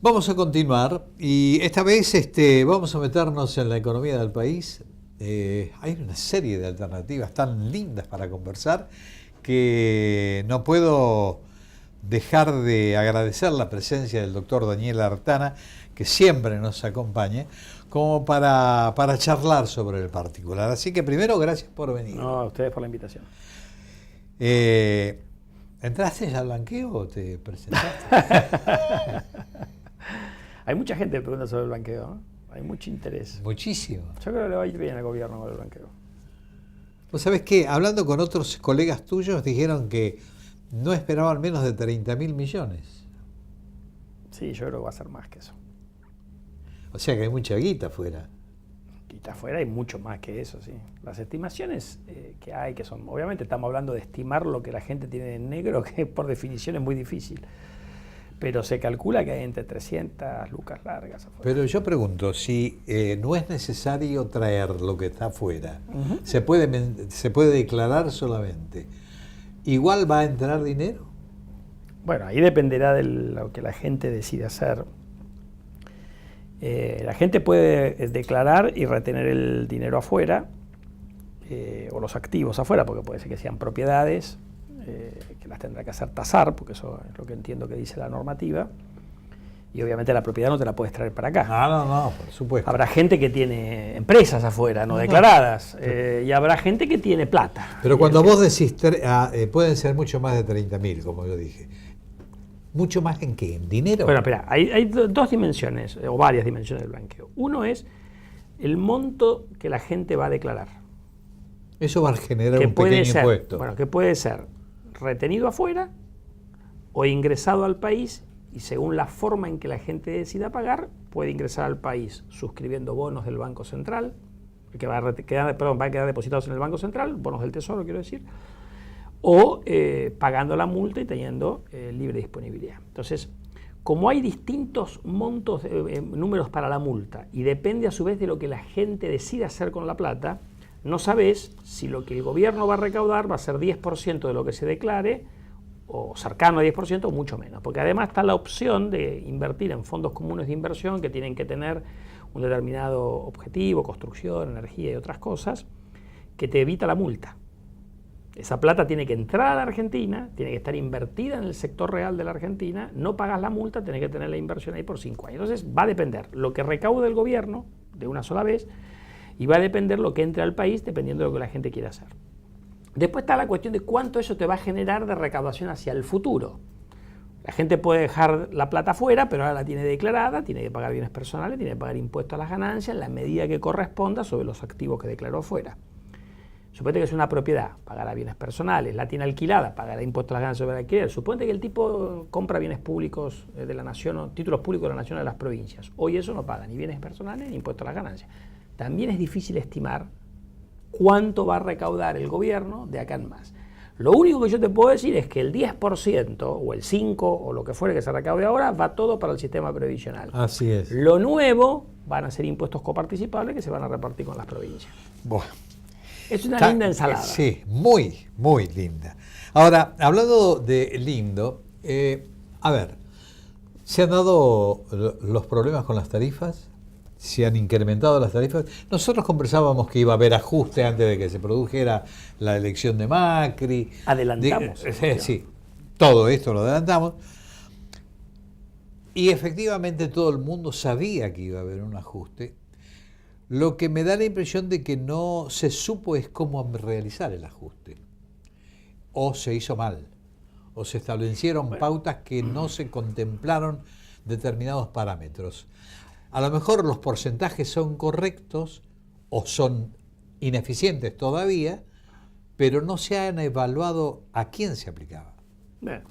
Vamos a continuar y esta vez vamos a meternos en la economía del país. Hay una serie de alternativas tan lindas para conversar que no puedo dejar de agradecer la presencia del doctor Daniel Artana, que siempre nos acompaña, como para charlar sobre el particular. Así que primero, gracias por venir. No, a ustedes por la invitación. ¿Entraste ya al blanqueo o te presentaste? Hay mucha gente que pregunta sobre el blanqueo, ¿no? Hay mucho interés. Muchísimo. Yo creo que le va a ir bien al gobierno con el blanqueo. ¿Vos sabés qué? Hablando con otros colegas tuyos, dijeron que no esperaban menos de 30.000 millones. Sí, yo creo que va a ser más que eso. O sea que hay mucha guita afuera. Guita afuera hay mucho más que eso, sí. Las estimaciones que hay, que son, obviamente estamos hablando de estimar lo que la gente tiene en negro, que por definición es muy difícil. Pero se calcula que hay entre 300 lucas largas afuera. Pero yo pregunto, si no es necesario traer lo que está afuera, Uh-huh. se puede declarar solamente, ¿igual va a entrar dinero? Bueno, ahí dependerá de lo que la gente decida hacer. La gente puede declarar y retener el dinero afuera, o los activos afuera, porque puede ser que sean propiedades, que las tendrá que hacer tasar, porque eso es lo que entiendo que dice la normativa, y obviamente la propiedad no te la puedes traer para acá. No, por supuesto. Habrá gente que tiene empresas afuera, no declaradas, y habrá gente que tiene plata. Pero cuando vos decís, pueden ser mucho más de 30.000, como yo dije. ¿Mucho más en qué? ¿En dinero? Bueno, espera, hay dos dimensiones, o varias dimensiones del blanqueo. Uno es el monto que la gente va a declarar. Eso va a generar un pequeño impuesto. Bueno, que puede ser retenido afuera o ingresado al país, y según la forma en que la gente decida pagar, puede ingresar al país suscribiendo bonos del Banco Central, que va a quedar depositados en el Banco Central, bonos del Tesoro, quiero decir, o pagando la multa y teniendo libre disponibilidad. Entonces, como hay distintos montos, números para la multa, y depende a su vez de lo que la gente decida hacer con la plata, no sabes si lo que el gobierno va a recaudar va a ser 10% de lo que se declare, o cercano a 10%, o mucho menos. Porque además está la opción de invertir en fondos comunes de inversión que tienen que tener un determinado objetivo, construcción, energía y otras cosas, que te evita la multa. Esa plata tiene que entrar a la Argentina, tiene que estar invertida en el sector real de la Argentina, no pagas la multa, tenés que tener la inversión ahí por 5 años. Entonces va a depender lo que recaude el gobierno de una sola vez, y va a depender lo que entre al país dependiendo de lo que la gente quiera hacer. Después está la cuestión de cuánto eso te va a generar de recaudación hacia el futuro. La gente puede dejar la plata afuera, pero ahora la tiene declarada, tiene que pagar bienes personales, tiene que pagar impuestos a las ganancias en la medida que corresponda sobre los activos que declaró afuera. Suponete que es una propiedad, pagará bienes personales, la tiene alquilada, pagará impuestos a las ganancias sobre el alquiler. Suponete que el tipo compra bienes públicos de la nación, o títulos públicos de la nación de las provincias. Hoy eso no paga ni bienes personales ni impuestos a las ganancias. También es difícil estimar cuánto va a recaudar el gobierno de acá en más. Lo único que yo te puedo decir es que el 10% o el 5% o lo que fuere que se recaude ahora va todo para el sistema previsional. Así es. Lo nuevo van a ser impuestos coparticipables que se van a repartir con las provincias. Bueno, es una linda ensalada. Sí, muy, muy linda. Ahora, hablando de lindo, a ver, ¿se han dado los problemas con las tarifas? ¿Se han incrementado las tarifas? Nosotros conversábamos que iba a haber ajuste antes de que se produjera la elección de Macri. Adelantamos. Sí, todo esto lo adelantamos. Y efectivamente todo el mundo sabía que iba a haber un ajuste. Lo que me da la impresión de que no se supo es cómo realizar el ajuste. O se hizo mal, o se establecieron pautas que no se contemplaron determinados parámetros. A lo mejor los porcentajes son correctos o son ineficientes todavía, pero no se han evaluado a quién se aplicaba. Bueno,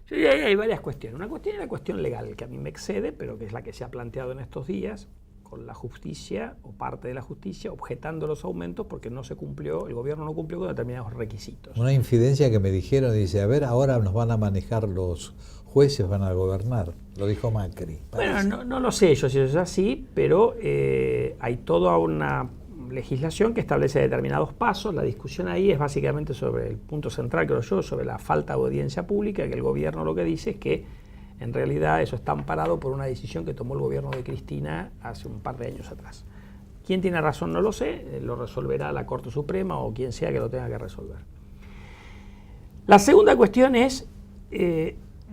sí, hay varias cuestiones. Una cuestión es la cuestión legal, que a mí me excede, pero que es la que se ha planteado en estos días, con la justicia o parte de la justicia objetando los aumentos porque no se cumplió, el gobierno no cumplió con determinados requisitos. Una infidencia que me dijeron, dice, a ver, ahora nos van a manejar los jueces, van a gobernar, lo dijo Macri. Bueno, no lo sé yo si eso es así, pero hay toda una legislación que establece determinados pasos. La discusión ahí es básicamente sobre el punto central, creo yo, sobre la falta de audiencia pública, que el gobierno lo que dice es que En realidad eso está amparado por una decisión que tomó el gobierno de Cristina hace un par de años atrás. ¿Quién tiene razón? No lo sé, lo resolverá la Corte Suprema o quien sea que lo tenga que resolver. La segunda cuestión es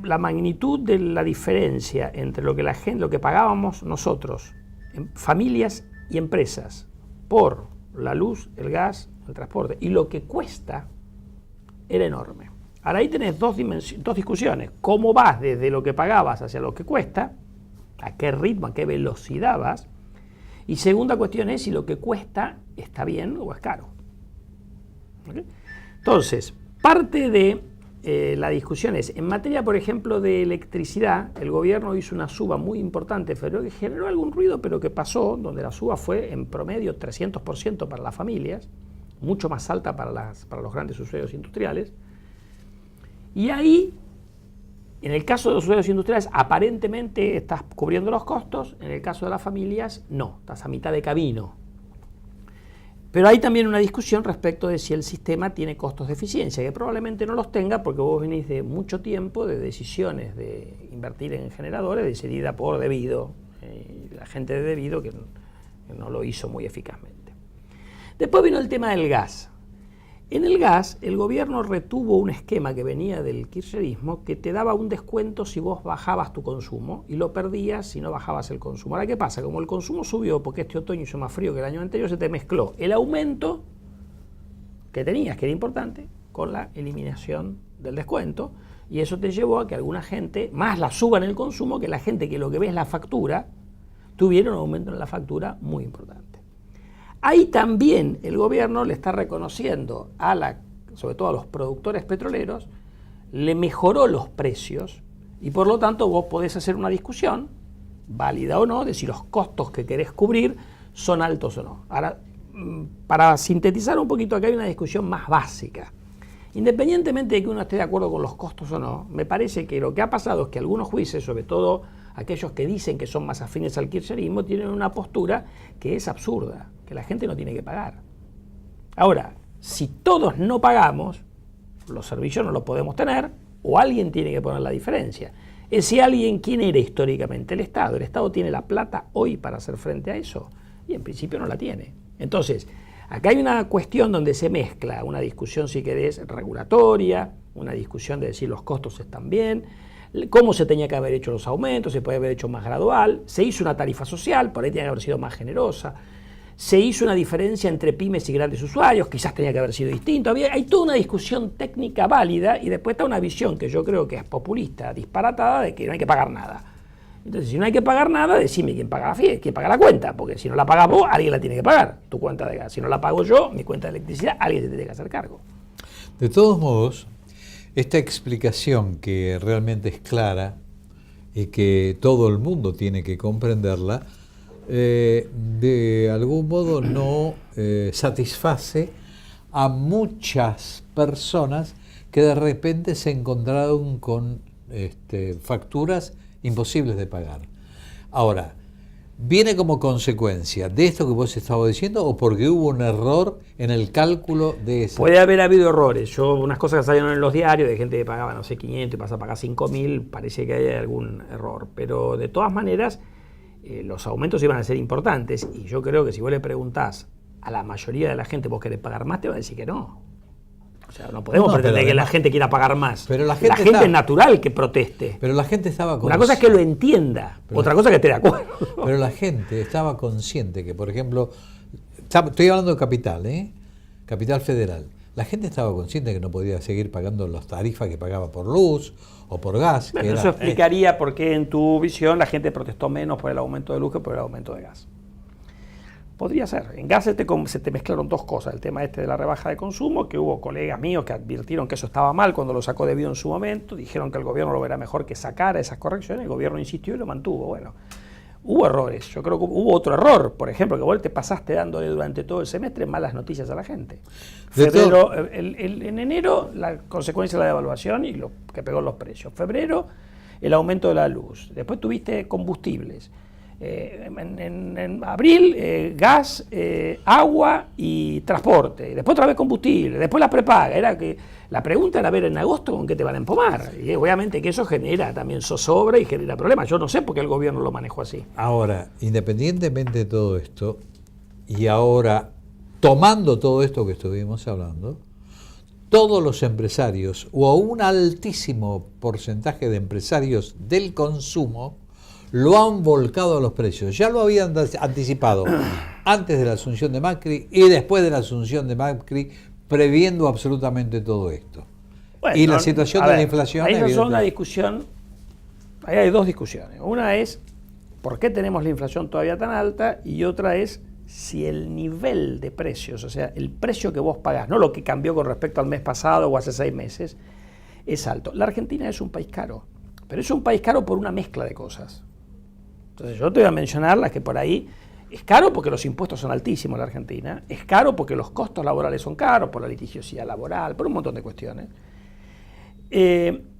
la magnitud de la diferencia entre lo que pagábamos nosotros, familias y empresas, por la luz, el gas, el transporte, y lo que cuesta era enorme. Ahora ahí tenés dos discusiones. ¿Cómo vas desde lo que pagabas hacia lo que cuesta? ¿A qué ritmo, a qué velocidad vas? Y segunda cuestión es si lo que cuesta está bien o es caro. ¿Okay? Entonces, parte de la discusión es, en materia, por ejemplo, de electricidad, el gobierno hizo una suba muy importante en febrero que generó algún ruido, pero que pasó, donde la suba fue en promedio 300% para las familias, mucho más alta para los grandes usuarios industriales. Y ahí, en el caso de los usuarios industriales, aparentemente estás cubriendo los costos, en el caso de las familias, no, estás a mitad de camino. Pero hay también una discusión respecto de si el sistema tiene costos de eficiencia, que probablemente no los tenga porque vos venís de mucho tiempo de decisiones de invertir en generadores decidida por Debido, la gente de Debido que no lo hizo muy eficazmente. Después vino el tema del gas. En el gas, el gobierno retuvo un esquema que venía del kirchnerismo que te daba un descuento si vos bajabas tu consumo y lo perdías si no bajabas el consumo. Ahora, ¿qué pasa? Como el consumo subió porque este otoño hizo más frío que el año anterior, se te mezcló el aumento que tenías, que era importante, con la eliminación del descuento, y eso te llevó a que alguna gente, más la suba en el consumo, que la gente que lo que ve es la factura, tuviera un aumento en la factura muy importante. Ahí también el gobierno le está reconociendo, sobre todo a los productores petroleros, le mejoró los precios y por lo tanto vos podés hacer una discusión, válida o no, de si los costos que querés cubrir son altos o no. Ahora, para sintetizar un poquito, acá hay una discusión más básica. Independientemente de que uno esté de acuerdo con los costos o no, me parece que lo que ha pasado es que algunos jueces, sobre todo aquellos que dicen que son más afines al kirchnerismo, tienen una postura que es absurda, que la gente no tiene que pagar. Ahora, si todos no pagamos, los servicios no los podemos tener, o alguien tiene que poner la diferencia. Ese alguien, ¿quién era históricamente? El Estado. El Estado tiene la plata hoy para hacer frente a eso, y en principio no la tiene. Entonces, acá hay una cuestión donde se mezcla una discusión, si querés, regulatoria, una discusión de decir los costos están bien, cómo se tenía que haber hecho los aumentos, se puede haber hecho más gradual, se hizo una tarifa social, por ahí tenía que haber sido más generosa, se hizo una diferencia entre pymes y grandes usuarios, quizás tenía que haber sido distinto, hay toda una discusión técnica válida y después está una visión que yo creo que es populista, disparatada, de que no hay que pagar nada. Entonces, si no hay que pagar nada, decime quién paga la cuenta, porque si no la pagas vos, alguien la tiene que pagar, tu cuenta de gas. Si no la pago yo, mi cuenta de electricidad, alguien se tiene que hacer cargo. De todos modos, esta explicación que realmente es clara y que todo el mundo tiene que comprenderla, de algún modo no satisface a muchas personas que de repente se encontraron con facturas imposibles de pagar. Ahora, ¿viene como consecuencia de esto que vos estabas diciendo o porque hubo un error en el cálculo de eso? Puede haber habido errores. Unas cosas que salieron en los diarios de gente que pagaba, no sé, 500 y pasa a pagar 5.000, parece que hay algún error. Pero de todas maneras, los aumentos iban a ser importantes y yo creo que si vos le preguntás a la mayoría de la gente, ¿vos querés pagar más? Te va a decir que no. O sea, no podemos pretender que la gente quiera pagar más. Pero la gente es natural que proteste. Pero la gente estaba Una cosa es que lo entienda, otra cosa es que esté de acuerdo. Pero la gente estaba consciente que, por ejemplo, estoy hablando de Capital, Capital Federal. La gente estaba consciente que no podía seguir pagando las tarifas que pagaba por luz o por gas. Bueno, eso explicaría por qué en tu visión la gente protestó menos por el aumento de luz que por el aumento de gas. Podría ser. En gas se te mezclaron dos cosas. El tema de la rebaja de consumo, que hubo colegas míos que advirtieron que eso estaba mal cuando lo sacó Debido en su momento, dijeron que el gobierno lo verá mejor que sacara esas correcciones, el gobierno insistió y lo mantuvo. Bueno, hubo errores. Yo creo que hubo otro error, por ejemplo, que vos te pasaste dándole durante todo el semestre malas noticias a la gente. Febrero, en enero, la consecuencia de la devaluación y lo que pegó en los precios. Febrero, el aumento de la luz. Después tuviste combustibles. en abril gas, agua y transporte, después otra vez combustible, después la prepaga. Era que la pregunta era ver en agosto con qué te van a empomar, y obviamente que eso genera también zozobra y genera problemas. Yo no sé por qué el gobierno lo manejó así. Ahora, independientemente de todo esto, y ahora tomando todo esto que estuvimos hablando, todos los empresarios, o un altísimo porcentaje de empresarios del consumo, lo han volcado a los precios. Ya lo habían anticipado antes de la asunción de Macri y después de la asunción de Macri, previendo absolutamente todo esto. Bueno, y la situación de la inflación... Ahí no son una discusión, ahí hay dos discusiones. Una es por qué tenemos la inflación todavía tan alta, y otra es si el nivel de precios, o sea, el precio que vos pagás, no lo que cambió con respecto al mes pasado o hace 6 meses, es alto. La Argentina es un país caro, pero es un país caro por una mezcla de cosas. Entonces yo te voy a mencionar las que por ahí es caro porque los impuestos son altísimos en la Argentina, es caro porque los costos laborales son caros, por la litigiosidad laboral, por un montón de cuestiones.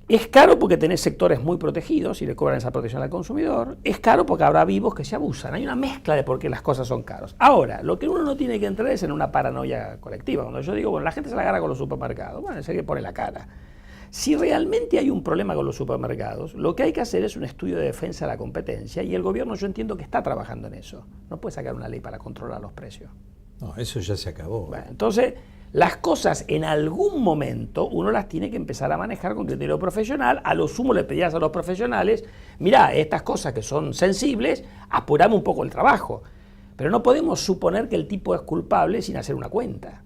Es caro porque tenés sectores muy protegidos y le cobran esa protección al consumidor. Es caro porque habrá vivos que se abusan. Hay una mezcla de por qué las cosas son caras. Ahora, lo que uno no tiene que entrar es en una paranoia colectiva. Cuando yo digo, bueno, la gente se la agarra con los supermercados, bueno, es el que pone la cara. Si realmente hay un problema con los supermercados, lo que hay que hacer es un estudio de defensa de la competencia, y el gobierno, yo entiendo que está trabajando en eso. No puede sacar una ley para controlar los precios. No, eso ya se acabó. Bueno, entonces, las cosas en algún momento uno las tiene que empezar a manejar con criterio profesional. A lo sumo le pedías a los profesionales, mirá, estas cosas que son sensibles, apurame un poco el trabajo. Pero no podemos suponer que el tipo es culpable sin hacer una cuenta.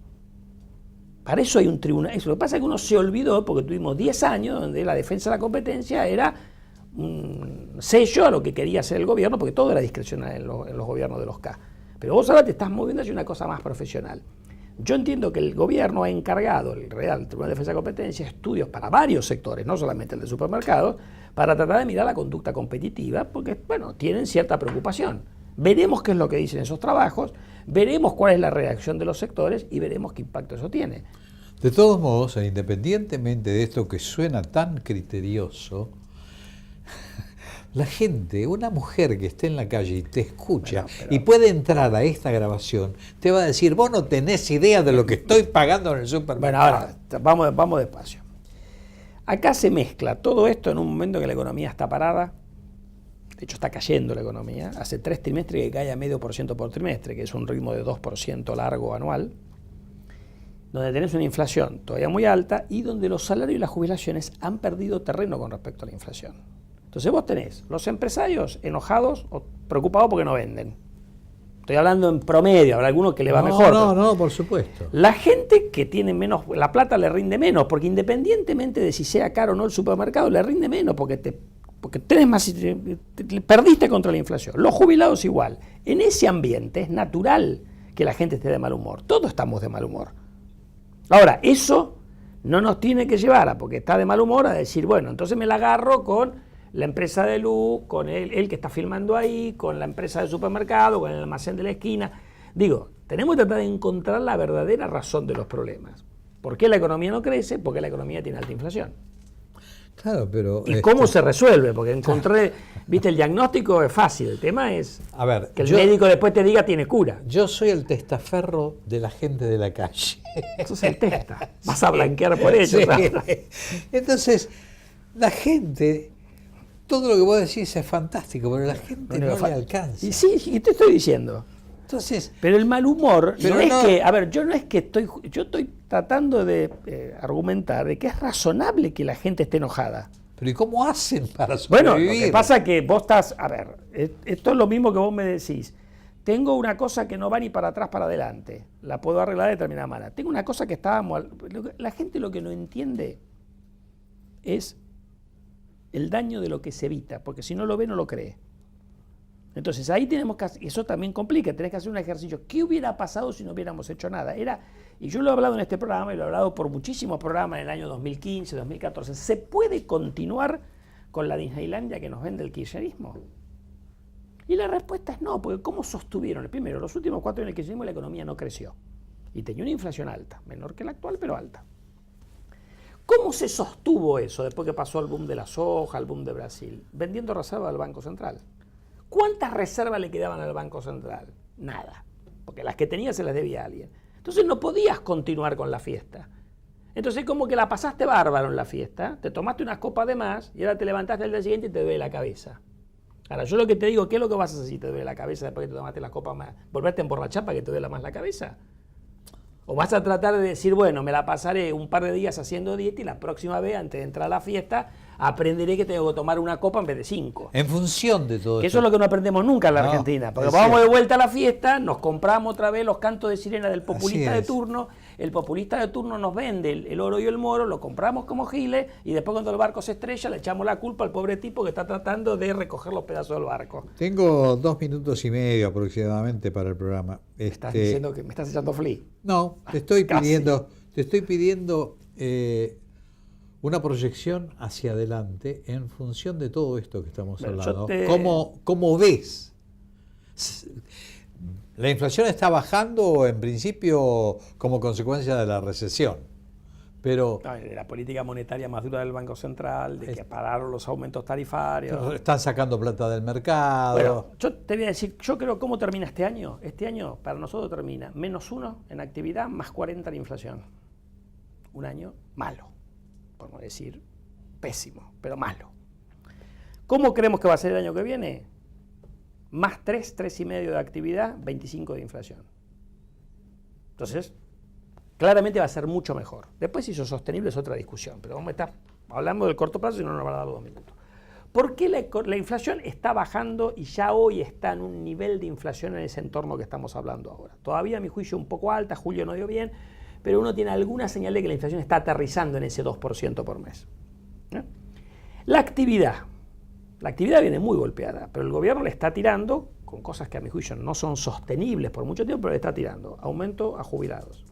Para eso hay un tribunal. Eso, lo que pasa es que uno se olvidó porque tuvimos 10 años donde la defensa de la competencia era un sello a lo que quería hacer el gobierno, porque todo era discrecional en los gobiernos de los K. Pero vos ahora te estás moviendo hacia una cosa más profesional. Yo entiendo que el gobierno ha encargado, el Tribunal de Defensa de la Competencia, estudios para varios sectores, no solamente el de supermercados, para tratar de mirar la conducta competitiva, porque, bueno, tienen cierta preocupación. Veremos qué es lo que dicen esos trabajos, veremos cuál es la reacción de los sectores y veremos qué impacto eso tiene. De todos modos, independientemente de esto que suena tan criterioso, la gente, una mujer que esté en la calle y te escucha, y puede entrar a esta grabación, te va a decir, vos no tenés idea de lo que estoy pagando en el supermercado. Bueno, ahora vamos despacio. Acá se mezcla todo esto en un momento en que la economía está parada. De hecho, está cayendo la economía. Hace 3 trimestres que cae a 0,5% por trimestre, que es un ritmo de 2% largo anual, donde tenés una inflación todavía muy alta y donde los salarios y las jubilaciones han perdido terreno con respecto a la inflación. Entonces vos tenés los empresarios enojados o preocupados porque no venden. Estoy hablando en promedio, habrá algunos que le va mejor. No, por supuesto. La gente que tiene menos, la plata le rinde menos, porque independientemente de si sea caro o no el supermercado, le rinde menos porque tenés más, perdiste contra la inflación. Los jubilados igual. En ese ambiente es natural que la gente esté de mal humor. Todos estamos de mal humor. Ahora, eso no nos tiene que llevar a, porque está de mal humor, a decir, bueno, entonces me la agarro con la empresa de luz, con el que está filmando ahí, con la empresa del supermercado, con el almacén de la esquina. Digo, tenemos que tratar de encontrar la verdadera razón de los problemas. ¿Por qué la economía no crece? Porque la economía tiene alta inflación. Claro, pero... ¿Y cómo se resuelve? Porque encontré, viste, el diagnóstico es fácil, el tema es que el médico después te diga tiene cura. Yo soy el testaferro de la gente de la calle. Eso es el testa, vas a blanquear por ello. Sí. Entonces, la gente, todo lo que vos decís es fantástico, pero la gente no le alcanza. Y sí, y te estoy diciendo. Entonces, pero el mal humor no es que, a ver, yo estoy tratando de argumentar de que es razonable que la gente esté enojada. Pero ¿y cómo hacen para sobrevivir? Bueno, lo que pasa es que vos estás, a ver, esto es lo mismo que vos me decís. Tengo una cosa que no va ni para atrás para adelante, la puedo arreglar de determinada manera. Tengo una cosa que estábamos, la gente lo que no entiende es el daño de lo que se evita, porque si no lo ve no lo cree. Entonces ahí tenemos que hacer, eso también complica, tenés que hacer un ejercicio. ¿Qué hubiera pasado si no hubiéramos hecho nada? Y yo lo he hablado en este programa y lo he hablado por muchísimos programas en el año 2015, 2014. ¿Se puede continuar con la Disneylandia que nos vende el kirchnerismo? Y la respuesta es no, porque ¿cómo sostuvieron? Primero, los últimos 4 años del kirchnerismo la economía no creció. Y tenía una inflación alta, menor que la actual, pero alta. ¿Cómo se sostuvo eso después que pasó el boom de la soja, el boom de Brasil? Vendiendo reserva del Banco Central. ¿Cuántas reservas le quedaban al Banco Central? Nada, porque las que tenía se las debía a alguien. Entonces no podías continuar con la fiesta. Entonces como que la pasaste bárbaro en la fiesta, te tomaste unas copas de más y ahora te levantaste al día siguiente y te duele la cabeza. Ahora, yo lo que te digo, ¿qué es lo que vas a hacer si te duele la cabeza después que te tomaste las copas más? ¿Volverte a emborrachar para que te duela más la cabeza? ¿O vas a tratar de decir, bueno, me la pasaré un par de días haciendo dieta y la próxima vez, antes de entrar a la fiesta, aprenderé que tengo que tomar una copa en vez de 5? En función de todo Que eso es lo que no aprendemos nunca en la Argentina. Porque vamos de vuelta a la fiesta, nos compramos otra vez los cantos de sirena del populista de turno, el populista de turno nos vende el oro y el moro, lo compramos como giles y después cuando el barco se estrella le echamos la culpa al pobre tipo que está tratando de recoger los pedazos del barco. Tengo 2 minutos y medio aproximadamente para el programa. ¿Me estás diciendo que me estás echando flea? No, te estoy pidiendo una proyección hacia adelante en función de todo esto que estamos hablando. ¿Cómo ves? ¿La inflación está bajando en principio como consecuencia de la recesión? Pero de la política monetaria más dura del Banco Central, de que pararon los aumentos tarifarios. Están sacando plata del mercado. Bueno, yo te voy a decir, yo creo cómo termina este año. Este año para nosotros termina -1 en actividad, +40 en inflación. Un año malo, por no decir pésimo, pero malo. ¿Cómo creemos que va a ser el año que viene? +3, 3,5 de actividad, 25 de inflación. Entonces, claramente va a ser mucho mejor. Después, si eso es sostenible, es otra discusión. Pero vamos a estar hablando del corto plazo y no nos van a dar 2 minutos. ¿Por qué la inflación está bajando y ya hoy está en un nivel de inflación en ese entorno que estamos hablando ahora? Todavía, a mi juicio, un poco alta, julio no dio bien, pero uno tiene alguna señal de que la inflación está aterrizando en ese 2% por mes. La actividad viene muy golpeada, pero el gobierno le está tirando, con cosas que a mi juicio no son sostenibles por mucho tiempo, pero le está tirando aumento a jubilados,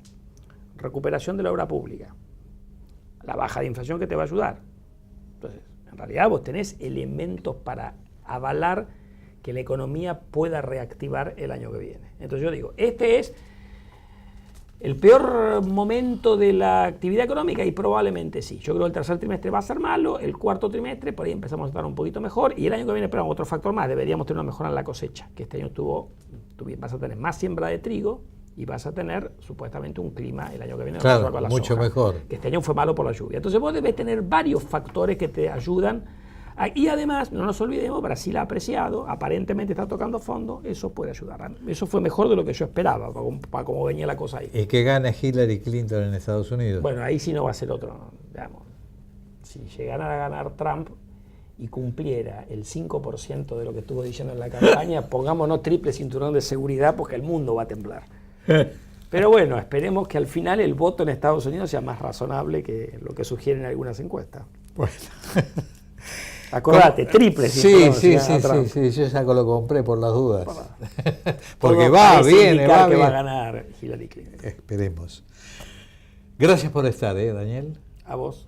recuperación de la obra pública, la baja de inflación que te va a ayudar. Entonces, en realidad vos tenés elementos para avalar que la economía pueda reactivar el año que viene. Entonces yo digo, este es el peor momento de la actividad económica y probablemente sí. Yo creo que el tercer trimestre va a ser malo, el cuarto trimestre por ahí empezamos a estar un poquito mejor y el año que viene esperamos otro factor más, deberíamos tener una mejora en la cosecha, que este año vas a tener más siembra de trigo y vas a tener supuestamente un clima el año que viene claro, con la mucho soja, mejor. que este año fue malo por la lluvia. Entonces vos debes tener varios factores que te ayudan. Y además, no nos olvidemos, Brasil ha apreciado, aparentemente está tocando fondo, eso puede ayudar. Eso fue mejor de lo que yo esperaba, para cómo venía la cosa ahí. ¿Y que gane Hillary Clinton en Estados Unidos? Bueno, ahí sí no va a ser otro, digamos. Si llegara a ganar Trump y cumpliera el 5% de lo que estuvo diciendo en la campaña, pongámonos triple cinturón de seguridad porque el mundo va a temblar. Pero bueno, esperemos que al final el voto en Estados Unidos sea más razonable que lo que sugieren algunas encuestas. Bueno. Acordate, triple cinturón. Sí, yo ya lo compré por las dudas. Porque viene. Que va a ganar Hillary Clinton. Esperemos. Gracias por estar, Daniel. A vos.